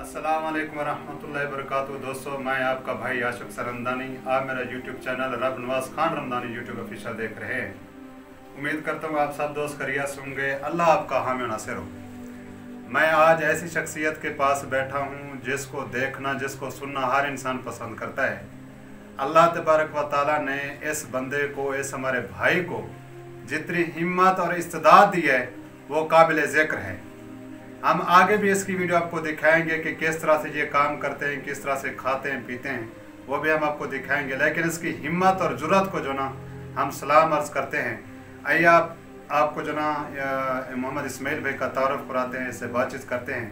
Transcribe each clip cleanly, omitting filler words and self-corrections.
अस्सलाम वालेकुम रहमतुल्लाहि वबरकातुहू। दोस्तों, मैं आपका भाई आशिक सरंदानी। आप मेरा यूट्यूब चैनल रब नवाज खान रमदानी यूट्यूब ऑफिशियल देख रहे हैं। उम्मीद करता हूँ आप सब दोस्त खैरियत से होंगे। अल्लाह आपका हामी नासिर हो। मैं आज ऐसी शख्सियत के पास बैठा हूँ जिसको देखना, जिसको सुनना हर इंसान पसंद करता है। अल्लाह तबारक व तआला ने इस बंदे को, इस हमारे भाई को जितनी हिम्मत और इस्तेदाद दी है वो काबिल ज़िक्र है। हम आगे भी इसकी वीडियो आपको दिखाएंगे कि किस तरह से ये काम करते हैं, किस तरह से खाते हैं पीते हैं, वो भी हम आपको दिखाएंगे। लेकिन इसकी हिम्मत और जुर्रत को जो ना हम सलाम अर्ज़ करते हैं। आइए आपको जो ना मोहम्मद इस्माइल भाई का तारुफ कराते हैं, इससे बातचीत करते हैं।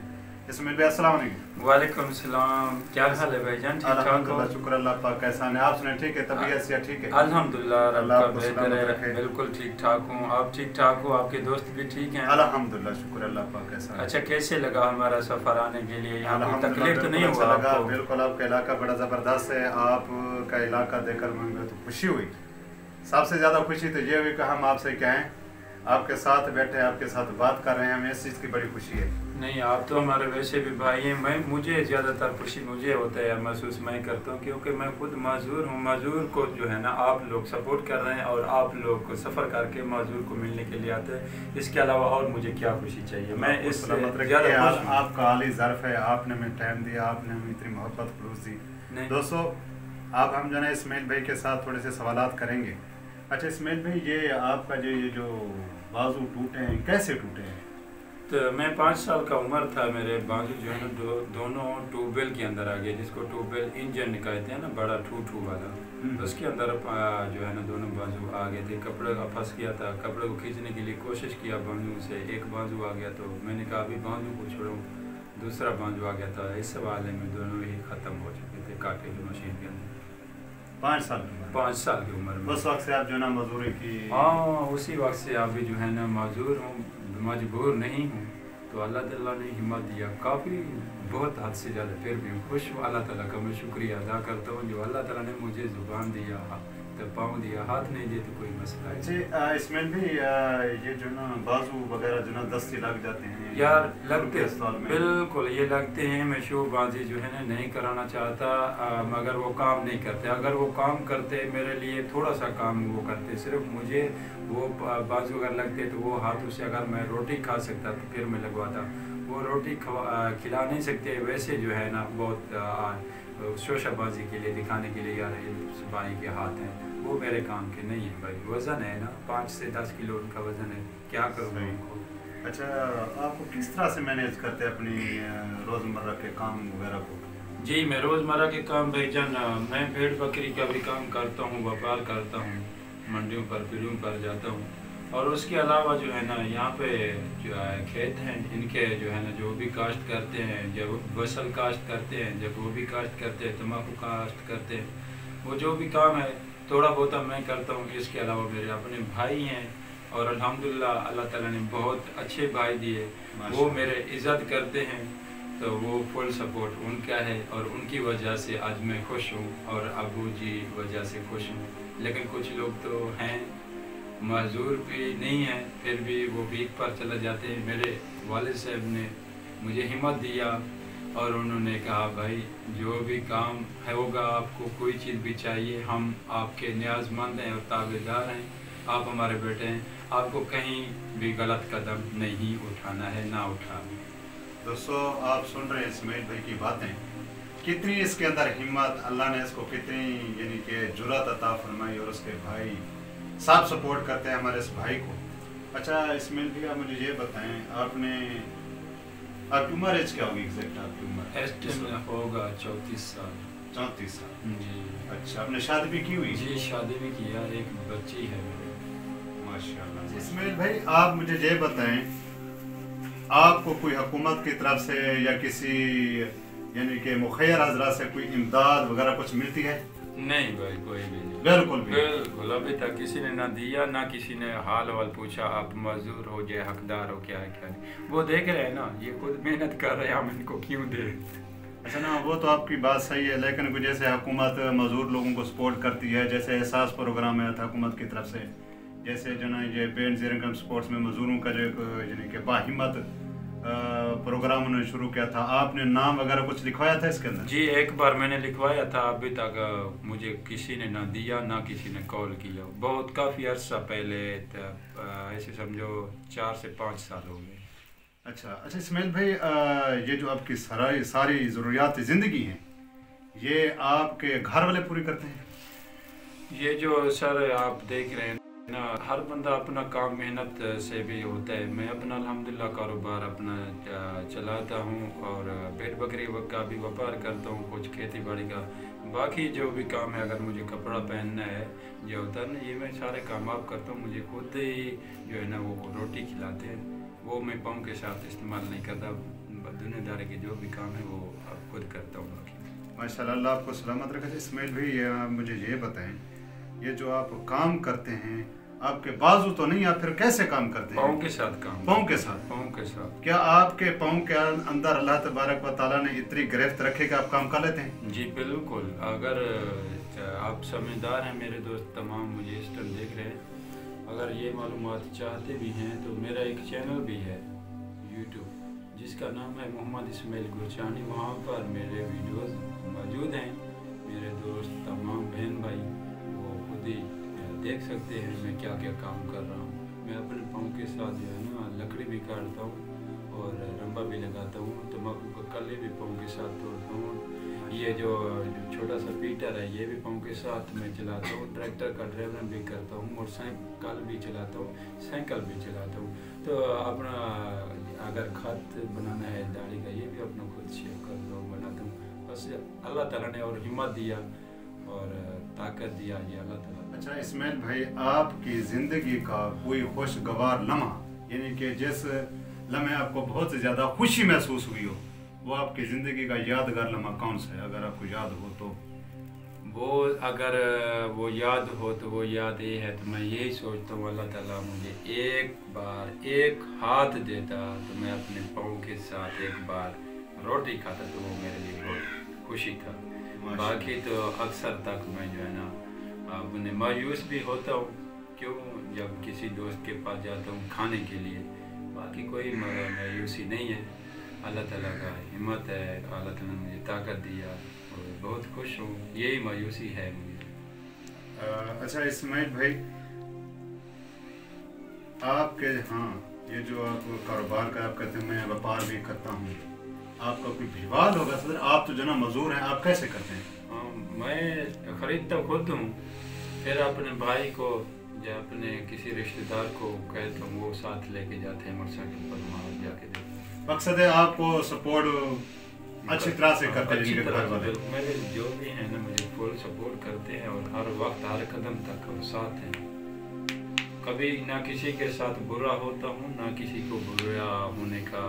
इस्माइल भाई अस्सलाम वालेकुम। वालेकुम सलाम। क्या हाल है भाईजान? ठीक ठाक हो? शुक्र अल्लाह पाक। कैसा है आप? सुने ठीक है? तबीयत से ठीक है? अल्हम्दुलिल्लाह, अल्लाह रब का आपको बेहतर सलामत है। बिल्कुल ठीक ठाक हूँ। आप ठीक ठाक हो? आपके दोस्त भी ठीक हैं? अल्हम्दुलिल्लाह, शुक्र अल्लाह पाक। कैसा है? अच्छा, कैसे लगा हमारा सफर आने के लिए? यहाँ कोई तकलीफ तो नहीं बिल्कुल हुआ अच्छा लगा। आपको? बिल्कुल, आपका इलाका बड़ा ज़बरदस्त है। आपका इलाका देखकर मुझे तो खुशी हुई। सबसे ज़्यादा खुशी तो ये हुई कि हम आपसे क्या हैं, आपके साथ बैठे, आपके साथ बात कर रहे हैं। हमें इस चीज़ की बड़ी खुशी है। नहीं, आप तो हमारे वैसे भी भाई हैं। मुझे ज़्यादातर खुशी मुझे होता है, महसूस मैं करता हूँ, क्योंकि मैं खुद माजूर हूँ। माजूर को जो है ना आप लोग सपोर्ट कर रहे हैं और आप लोग को सफ़र करके माजूर को मिलने के लिए आते हैं। इसके अलावा और मुझे क्या खुशी चाहिए? मैं इस आपका आली ज़र्फ है। आपने हमें टाइम दिया, आपने हमें इतनी मोहब्बत खलूस दी। दोस्तों, अब हम जो है इस्माइल भाई के साथ थोड़े से सवालात करेंगे। अच्छा इस्माइल भाई, ये आपका जो बाजू टूटे हैं, कैसे टूटे हैं? तो मैं 5 साल का उम्र था, मेरे बाजू जो है ना दोनों ट्यूबवेल के अंदर आ गए, जिसको ट्यूबवेल इंजन कहते हैं ना, बड़ा ठू वाला। उसके अंदर जो है ना दोनों बाजू आ गए थे। कपड़े का फंस गया था। कपड़े को खींचने के लिए कोशिश किया बाजू से, एक बाजू आ गया तो मैंने कहा अभी बाजू को छोड़ो, दूसरा बाजू आ गया था। इस वाले में दोनों ही ख़त्म हो चुके थे काटे की मशीन के अंदर। 5 साल की उम्र में। उस वक्त से आप जो ना मजदूरी की? हाँ, उसी वक्त से अभी जो है ना मजदूर हूँ, मजबूर नहीं हूँ। तो अल्लाह ताला ने हिम्मत दिया काफ़ी, बहुत हद से ज़्यादा। फिर भी खुश हूँ, अल्लाह ताला का मैं शुक्रिया अदा करता हूँ जो अल्लाह ताला ने मुझे ज़ुबान दिया, तो पाँव दिया, हाथ नहीं दिए तो कोई मसला है। अच्छा इसमें भी ये जो ना बाजू वगैरह जो ना दस्ती लग जाते हैं यार, लगते बिल्कुल ये लगते हैं। मैं शोबाजी जो है ना नहीं कराना चाहता, मगर वो काम नहीं करते। अगर वो काम करते, मेरे लिए थोड़ा सा काम वो करते, सिर्फ मुझे वो बाजू अगर लगते तो वो हाथों से अगर मैं रोटी खा सकता तो फिर मैं लगवाता। वो रोटी खिला नहीं सकते, वैसे जो है ना बहुत शोशाबाजी के लिए दिखाने के लिए यार भाई के हाथ हैं, वो मेरे काम के नहीं है भाई। वज़न है ना 5 से 10 किलो उनका वज़न है, क्या करूँ उनको। अच्छा, आपको किस तरह से मैनेज करते हैं अपनी रोज़मर्रा के काम वगैरह को? जी, मैं रोज़मर्रा के काम भाईजान, मैं भेड़ बकरी का भी काम करता हूँ, व्यापार करता हूँ, मंडियों पर पीढ़ियों पर जाता हूँ। और उसके अलावा जो है ना यहाँ पे जो है खेत हैं, इनके जो है ना जो भी काश्त करते हैं, जब फसल काश्त करते हैं, जब वो भी काश्त करते हैं, तम्बाकू काश्त करते हैं, वो जो भी काम है थोड़ा बहुत मैं करता हूँ। इसके अलावा मेरे अपने भाई हैं और अल्हम्दुलिल्लाह अल्लाह ताला ने बहुत अच्छे भाई दिए, वो मेरे इज़्ज़त करते हैं, तो वो फुल सपोर्ट उनका है और उनकी वजह से आज मैं खुश हूँ और अबू जी वजह से खुश हूँ। लेकिन कुछ लोग तो हैं मजदूर भी नहीं हैं, फिर भी वो भीख पर चले जाते हैं। मेरे वालिद साहब ने मुझे हिम्मत दिया और उन्होंने कहा भाई जो भी काम है होगा, आपको कोई चीज़ भी चाहिए, हम आपके न्याज़मंद हैं और ताबेदार हैं, आप हमारे बेटे हैं, आपको कहीं भी गलत कदम नहीं उठाना है, ना उठा। दोस्तों, आप सुन रहे हैं इस्माइल भाई की बातें। कितनी इसके अंदर हिम्मत, अल्लाह ने इसको कितनी यानी कि जुर्रत अता फरमाई और उसके भाई सब सपोर्ट करते हैं हमारे इस भाई को। अच्छा इस्माइल भाई, आप मुझे ये बताएं, आपकी उम्र एज क्या होगी एग्जैक्ट? आपकी उम्र एस्टिमेट होगा 34 साल। 34 साल जी। अच्छा, आपने शादी भी की हुई? जी, शादी भी किया, एक बच्ची है माशाल्लाह। इस्माइल भाई, आप मुझे ये बताएं, आपको कोई हुकूमत की तरफ से या किसी यानी कि मुखैर हजरा से कोई इमदाद वगैरह कुछ मिलती है? नहीं भाई, कोई भी नहीं। बिल्कुल अभी तक किसी ने ना दिया, ना किसी ने हाल वाल पूछा, आप मजदूर हो या हकदार हो, क्या है क्या नहीं। वो देख रहे हैं ना, ये खुद मेहनत कर रहे हैं, हम इनको क्यों दे। अच्छा ना, वो तो आपकी बात सही है, लेकिन जैसे हुकूमत मजदूर लोगों को सपोर्ट करती है, जैसे एहसास प्रोग्राम आया था हुकूमत की तरफ से, जैसे जो ना ये बेनज़ीर इनकम सपोर्ट्स में मजदूरों का जो यानी कि बाहिम्मत प्रोग्राम उन्होंने शुरू किया था, आपने नाम वगैरह कुछ लिखवाया था इसके अंदर? जी, एक बार मैंने लिखवाया था, अभी तक मुझे किसी ने ना दिया ना किसी ने कॉल किया। बहुत काफ़ी अर्सा पहले, ऐसे समझो 4 से 5 साल हो गए। अच्छा इस्माइल भाई, ये जो आपकी सारी ज़रूरियात ज़िंदगी हैं, ये आपके घर वाले पूरी करते हैं? ये जो सर आप देख रहे हैं ना, हर बंदा अपना काम मेहनत से भी होता है। मैं अपना अल्हम्दुलिल्लाह कारोबार अपना चलाता हूँ और भेड़ बकरी का भी व्यापार करता हूँ, कुछ खेती बाड़ी का। बाकी जो भी काम है, अगर मुझे कपड़ा पहनना है जो होता है ना, ये मैं सारे काम आप करता हूँ। मुझे खुद ही जो है ना वो रोटी खिलाते हैं, वो मैं पाँव के साथ इस्तेमाल नहीं करता। दुनियादारी के जो भी काम है वो खुद करता हूँ। माशाल्लाह, अल्लाह आपको सलामत रखे। इस्माइल भाई, मुझे ये बताएं, ये जो आप काम करते हैं, आपके बाजू तो नहीं, आप फिर कैसे काम करते हैं? पाँव के साथ काम। पाँव के साथ? पाँव के साथ। क्या आपके पाँव के अंदर अल्लाह तबारक व तआला ने इतनी गिरफ्त रखे कि आप काम कर लेते हैं? जी बिल्कुल। अगर आप समझदार हैं मेरे दोस्त तमाम मुझे इस टाइम देख रहे हैं, अगर ये मालूमात चाहते भी हैं तो मेरा एक चैनल भी है यूट्यूब, जिसका नाम है मोहम्मद इस्माइल गुरचानी। वहाँ पर मेरे वीडियोस मौजूद हैं। मेरे दोस्त तमाम बहन भाई वो खुद ही देख सकते हैं मैं क्या क्या काम कर रहा हूँ। मैं अपने पाँव के साथ जो है ना लकड़ी भी काटता हूँ और रंबा भी लगाता हूँ, तम्बाकू का कले भी पाँव के साथ तोड़ता हूँ। ये जो छोटा सा पीटर है ये भी पाँव के साथ मैं चलाता हूँ। ट्रैक्टर का ड्राइवर भी करता हूँ और साइकिल भी चलाता हूँ, साइकिल भी चलाता हूँ। तो अपना अगर खत बनाना है दाढ़ी का, ये भी अपना खुद शेव कर लो बनाता हूँ। बस अल्लाह ताला ने और हिम्मत दिया और ताकत दिया, ये अल्लाह ताला। अच्छा इस्माइल भाई, आपकी ज़िंदगी का कोई खुशगवार लम्हा, यानी कि जिस लम्हे आपको बहुत ज़्यादा खुशी महसूस हुई हो, वो आपकी ज़िंदगी का यादगार लम्हा कौन सा है, अगर आपको याद हो तो? वो अगर वो याद हो तो वो याद ये है, तो मैं यही सोचता हूँ अल्लाह ताला मुझे एक बार एक हाथ देता तो मैं अपने पाँव के साथ एक बार रोटी खाता, तो वो मेरे लिए बहुत खुशी था। बाकी तो अक्सर तक मैं जो है ना अपने मायूस भी होता हूँ, क्यों, जब किसी दोस्त के पास जाता हूँ खाने के लिए। बाकी कोई मायूसी नहीं है, अल्लाह ताला का हिम्मत है, अल्लाह ताला ने मुझे ताकत दिया और बहुत खुश हूँ, यही मायूसी है मुझे। अच्छा इस्माइल भाई, आपके हाँ ये जो आप कारोबार का आप कहते हैं मैं व्यापार भी करता हूँ, आपका कोई विवाद होगा सर? आप तो जना मजदूर हैं, आप कैसे करते हैं? मैं खरीदता खुद हूँ, फिर अपने भाई को या अपने किसी रिश्तेदार को कहता हूँ, वो साथ लेके जाते हैं मोटरसाइकिल पर, वहाँ जाके देते हैं। मकसद है आपको सपोर्ट अच्छी तरह से करते हैं? अच्छी तरह से मेरे जो भी हैं ना मुझे फुल सपोर्ट करते हैं और हर वक्त हर कदम तक साथ हैं। कभी ना किसी के साथ बुरा होता हूँ, ना किसी को बुरा होने का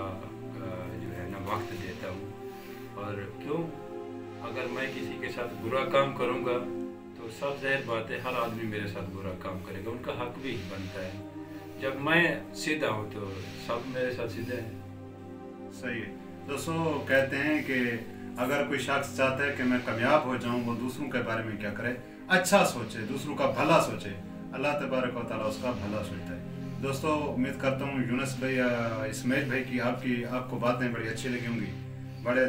जो है ना वक्त देता हूँ। और क्यों, अगर मैं किसी के साथ बुरा काम करूँगा तो सब ज़ाहिर बात है हर आदमी मेरे साथ बुरा काम करेगा, उनका हक भी बनता है। जब मैं सीधा हूँ तो सब मेरे साथ सीधे हैं। सही है। दोस्तों कहते हैं कि अगर कोई शख्स चाहता है कि मैं कामयाब हो जाऊं, वो दूसरों के बारे में क्या करे, अच्छा सोचे, दूसरों का भला सोचे, अल्लाह तबारक व तआला उसका भला सोचता है। दोस्तों उम्मीद करता हूँ यूनुस भाई या इस्माइल भाई की आपको बातें बड़ी अच्छी लगी होंगी, बड़े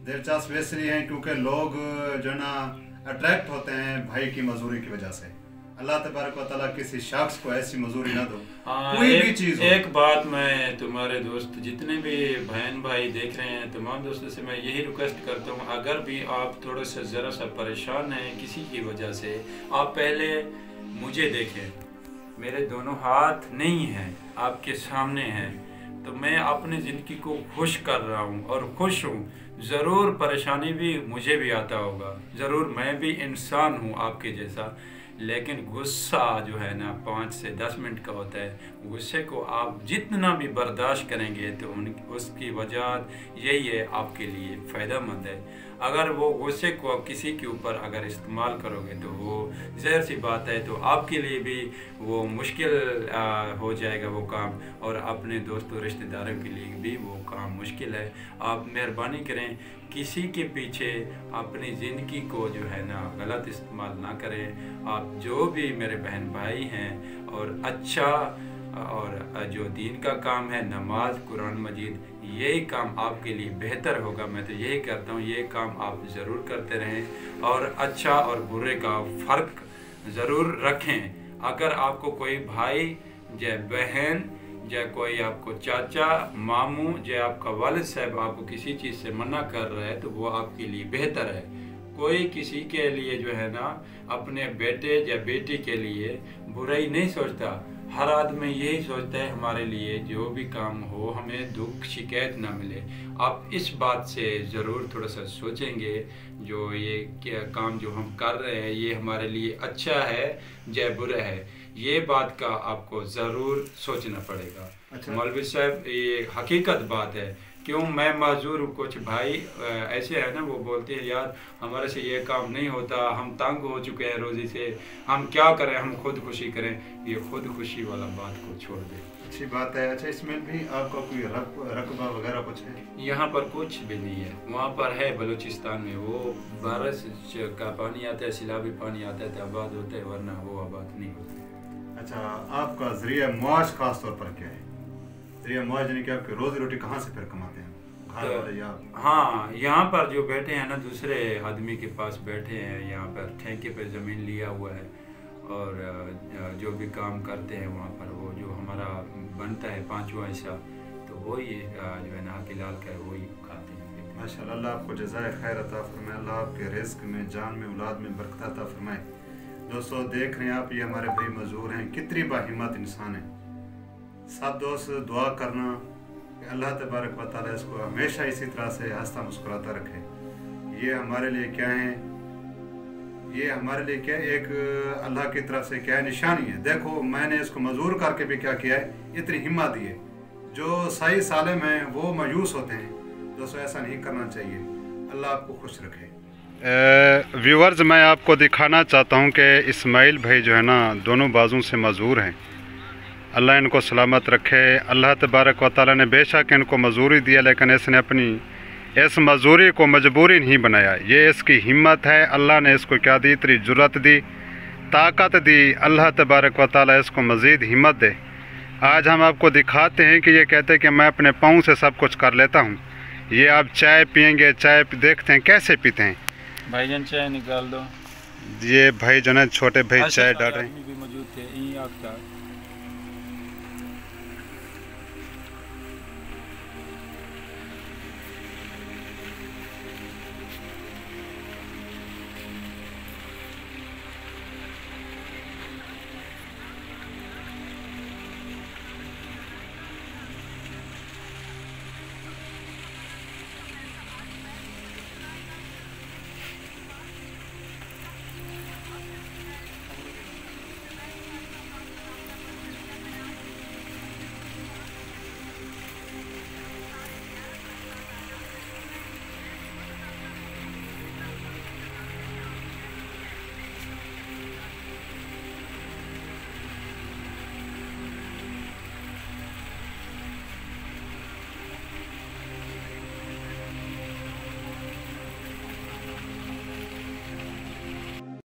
दिलचस्प इसलिए हैं क्योंकि लोग जो ना अट्रैक्ट होते हैं भाई की मजदूरी की वजह से। अल्लाह तबारक व तआला किसी शख्स को ऐसी मजदूरी ना दो, कोई भी चीज़ हो। एक बात मैं तुम्हारे दोस्त जितने भी बहन भाई देख रहे हैं तमाम दोस्तों से मैं यही रिक्वेस्ट करता हूँ, अगर भी आप थोड़ा सा ज़रा सा परेशान हैं किसी की वजह से, आप पहले मुझे देखें। मेरे दोनों हाथ नहीं हैं, आपके सामने हैं, तो मैं अपनी ज़िंदगी को खुश कर रहा हूँ और खुश हूँ। ज़रूर परेशानी भी मुझे भी आता होगा, ज़रूर मैं भी इंसान हूँ आपके जैसा, लेकिन गुस्सा जो है ना 5 से 10 मिनट का होता है। गुस्से को आप जितना भी बर्दाश्त करेंगे तो उसकी वजह यही है, आपके लिए फ़ायदेमंद है। अगर वो गुस्से को किसी के ऊपर अगर इस्तेमाल करोगे तो वो ज़ाहिर सी बात है तो आपके लिए भी वो मुश्किल हो जाएगा वो काम, और अपने दोस्तों रिश्तेदारों के लिए भी वो काम मुश्किल है। आप मेहरबानी करें किसी के पीछे अपनी ज़िंदगी को जो है ना गलत इस्तेमाल ना करें। आप जो भी मेरे बहन भाई हैं और अच्छा और जो दीन का काम है, नमाज, कुरान मजीद, यही काम आपके लिए बेहतर होगा। मैं तो यही करता हूँ, ये काम आप ज़रूर करते रहें और अच्छा और बुरे का फ़र्क ज़रूर रखें। अगर आपको कोई भाई या बहन या कोई आपको चाचा, मामू या आपका वालिद साहब आपको किसी चीज़ से मना कर रहा है तो वो आपके लिए बेहतर है। कोई किसी के लिए जो है ना, अपने बेटे या बेटी के लिए बुराई नहीं सोचता। हर आदमी यही सोचता है हमारे लिए जो भी काम हो हमें दुख शिकायत ना मिले। आप इस बात से ज़रूर थोड़ा सा सोचेंगे, जो ये क्या काम जो हम कर रहे हैं ये हमारे लिए अच्छा है या बुरा है, ये बात का आपको ज़रूर सोचना पड़ेगा। अच्छा। मौलवी साहब, ये हकीकत बात है। क्यों मैं माजूर हूँ, कुछ भाई ऐसे है ना, वो बोलते हैं यार हमारे से ये काम नहीं होता, हम तंग हो चुके हैं रोज़ी से, हम क्या करें, हम खुद खुशी करें। ये खुद खुशी वाला बात को छोड़ दें। अच्छी बात है। अच्छा, इसमें भी आपका कोई रकबा वगैरह कुछ है? यहाँ पर कुछ भी नहीं है। वहाँ पर है बलूचिस्तान में, वो बारिश का पानी आता है, सैलाबी पानी आता है तो आबाद होता है, वरना वो आबाद नहीं होते। अच्छा, आपका ज़रिया मुआश खास तौर पर क्या है? ज़रिया मुआश यानी कि आपकी रोज़ी रोटी कहाँ से फिर कमाते हैं? घर वाले या? हाँ, यहाँ पर जो बैठे हैं ना, दूसरे आदमी के पास बैठे हैं, यहाँ पर ठेके पे ज़मीन लिया हुआ है और जो भी काम करते हैं वहाँ पर वो जो हमारा बनता है 5वां हिस्सा, तो वही जो है ना हकीलाल का है, वही खाते हैं। माशाअल्लाह, अल्लाह आपको जज़ाए खैर अता फरमाए, अल्लाह आपके रिज़्क़ में, जान में, औलाद में बरकत अता फरमाए। दोस्तों देख रहे हैं आप, ये हमारे भाई मजदूर हैं, कितनी बाहिम्मत इंसान है। सब दोस्त दुआ करना कि अल्लाह तबारक व तआला इसको हमेशा इसी तरह से हंसता मुस्कुराता रखे। ये हमारे लिए क्या है, ये हमारे लिए क्या एक अल्लाह की तरफ से क्या है, निशानी है। देखो मैंने इसको मजदूर करके भी क्या किया है, इतनी हिम्मत दी है। जो सही सालिम हैं वो मायूस होते हैं। दोस्तों ऐसा नहीं करना चाहिए। अल्लाह आपको खुश रखे। व्यूवर्स, मैं आपको दिखाना चाहता हूँ कि इस्माइल भाई जो है ना, दोनों बाजू से मजदूर हैं। अल्लाह इनको सलामत रखे। अल्लाह तबारक व तआला ने बेशक इनको मजदूरी दिया, लेकिन इसने अपनी इस मजदूरी को मजबूरी नहीं बनाया। ये इसकी हिम्मत है। अल्लाह ने इसको क्या दी, इतनी जुर्रत दी, ताकत दी। अल्लाह तबारक व तआला इसको मज़ीद हिम्मत दे। आज हम आपको दिखाते हैं कि ये कहते हैं कि मैं अपने पाँव से सब कुछ कर लेता हूँ। ये आप चाय पियेंगे, चाय देखते हैं कैसे पीते हैं। भाईजान चाय निकाल दो। ये भाई जो है छोटे भाई चाय डाल रहे हैं। भी मौजूद थे।